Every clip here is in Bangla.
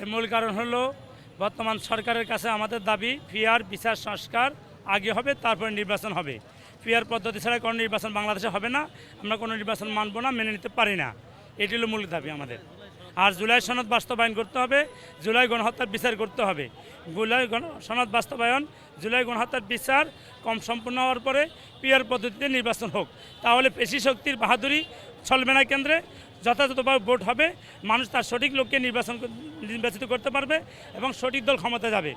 এর মূল কারণ হলো বর্তমান সরকারের কাছে আমাদের দাবি ফেয়ার বিচার সংস্কার আগে হবে, তারপরে নির্বাচন হবে। ফেয়ার পদ্ধতি ছাড়া কোনো নির্বাচন বাংলাদেশে হবে না। আমরা কোনো নির্বাচন মানব না, মেনে নিতে পারি না। এটি হলো মূল দাবি আমাদের। আর জুলাই সনদ বাস্তবায়ন করতে হবে, জুলাই গণহত্যার বিচার করতে হবে। জুলাই সনদ বাস্তবায়ন, জুলাই গণহত্যার বিচার সম্পূর্ণ হওয়ার পরে পিয়ার পদ্ধতিতে নির্বাচন হোক। তাহলে পেশি শক্তির বাহাদুরি চলবে না, কেন্দ্রে যথাযথভাবে ভোট হবে, মানুষ তার সঠিক লোককে নির্বাচিত করতে পারবে এবং সঠিক দল ক্ষমতা যাবে।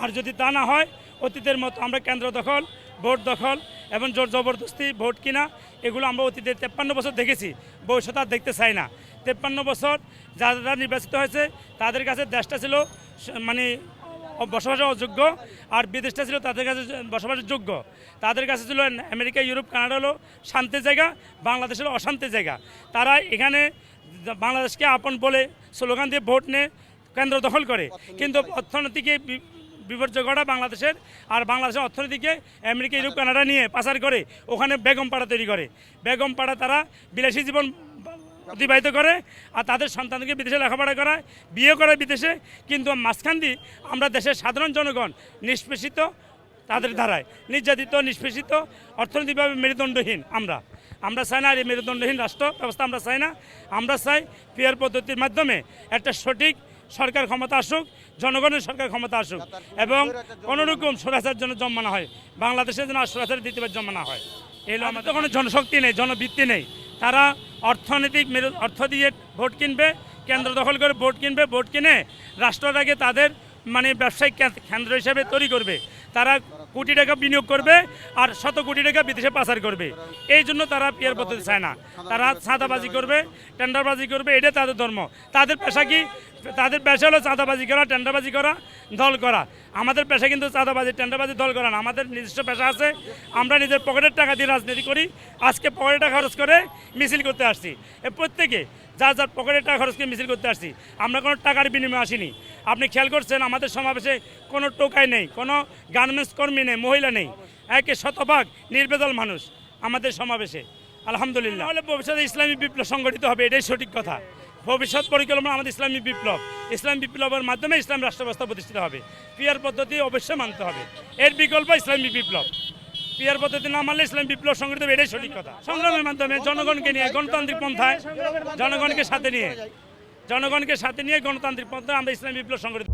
আর যদি তা না হয়, অতীতের মতো আমরা কেন্দ্র দখল, ভোট দখল এবং জোর জবরদস্তি ভোট কিনা, এগুলো আমরা অতীতে 53 বছর দেখেছি, ভবিষ্যৎ আর দেখতে চাই না। 53 বছর যারা নির্বাচিত হয়েছে তাদের কাছে দেশটা ছিল মানে বসবাসের অযোগ্য, আর বিদেশটা ছিল তাদের কাছে বসবাসের যোগ্য। তাদের কাছে ছিল আমেরিকা, ইউরোপ, কানাডা হলো শান্তির জায়গা, বাংলাদেশ হলো অশান্তির জায়গা। তারা এখানে বাংলাদেশকে আপন বলে স্লোগান দিয়ে ভোট নিয়ে কেন্দ্র দখল করে, কিন্তু অর্থনীতিকে বিপর্যয় ঘটা বাংলাদেশের। আর বাংলাদেশের অর্থনীতিকে আমেরিকা, ইউরোপ, কানাডা নিয়ে পাচার করে ওখানে বেগমপাড়া তৈরি করে। বেগমপাড়া তারা বিলাসী জীবন অতিবাহিত করে, আর তাদের সন্তানকে বিদেশে লেখাপড়া করায়, বিয়ে করে বিদেশে। কিন্তু মাঝখান দিয়ে আমরা দেশের সাধারণ জনগণ নিষ্পেষিত, তাদের ধারায় নির্যাতিত, নিষ্পেষিত, অর্থনৈতিকভাবে মেরুদণ্ডহীন। আমরা চাই না এই মেরুদণ্ডহীন রাষ্ট্র ব্যবস্থা, আমরা চাই না। আমরা চাই ফেয়ার পদ্ধতির মাধ্যমে একটা সঠিক সরকার ক্ষমতা আসুক, জনগণের সরকার ক্ষমতা আসুক, এবং কোনোরকম স্বৈরাচার জন্য জন্ম না হয়, বাংলাদেশের জন্য স্বৈরাচারের দ্বিতীয়বার জন্ম না হয়। এগুলো আমাদের কোনো জনশক্তি নেই, জনবৃত্তি নেই। তারা অর্থনৈতিক অর্থ দিয়ে ভোট কিনবে, কেন্দ্র দখল করে ভোট কিনবে, ভোট কিনে রাষ্ট্রটাকে তাদের মানে ব্যবসায়িক কেন্দ্র হিসেবে তৈরি করবে। তারা কোটি টাকা বিনিয়োগ করবে আর শত কোটি টাকা বিদেশে পাচার করবে। এই জন্য তারা পিয়ার পদ্ধতি চায় না। তারা চাঁদাবাজি করবে, টেন্ডারবাজি করবে, এটা তাদের ধর্ম। তাদের পেশা কি? তাদের পেশা হলো চাঁদাবাজি করা, টেন্ডারবাজি করা, দল করা। আমাদের পেশা কিন্তু চাঁদাবাজি, টেন্ডারবাজি, দল করা না। আমাদের নিজস্ব পেশা আছে। আমরা নিজের পকেটের টাকা দিয়ে রাজনীতি করি। আজকে পকেটের টাকা খরচ করে মিছিল করতে আসছি। প্রত্যেকে যার যার পকেটের টাকা খরচ করে মিছিল করতে আসছি। আমরা কোনো টাকার বিনিময়ে আসিনি। আপনি খেয়াল করছেন আমাদের সমাবেশে কোনো টোকাই নেই, কোনো গার্মেন্টস কর্মী নেই, মহিলা নেই, একে শতভাগ নির্বেদল মানুষ আমাদের সমাবেশে। আলহামদুলিল্লাহ। তাহলে ভবিষ্যতে ইসলামী বিপ্লব সংগঠিত হবে, এটাই সঠিক কথা। ভবিষ্যৎ পরিকল্পনা আমাদের ইসলামী বিপ্লব। ইসলাম বিপ্লবের মাধ্যমে ইসলাম রাষ্ট্র ব্যবস্থা প্রতিষ্ঠিত হবে। পিয়ার পদ্ধতি অবশ্যই মানতে হবে, এর বিকল্প ইসলামী বিপ্লব। পিয়ার পদ্ধতি না মানলে ইসলাম বিপ্লব সংগঠিত হবে, এটাই সঠিক কথা। সংগ্রামের মাধ্যমে জনগণকে নিয়ে গণতান্ত্রিক পন্থায়, জনগণকে সাথে নিয়ে গণতান্ত্রিক পন্থায় আমরা ইসলামী বিপ্লব সংগঠিত।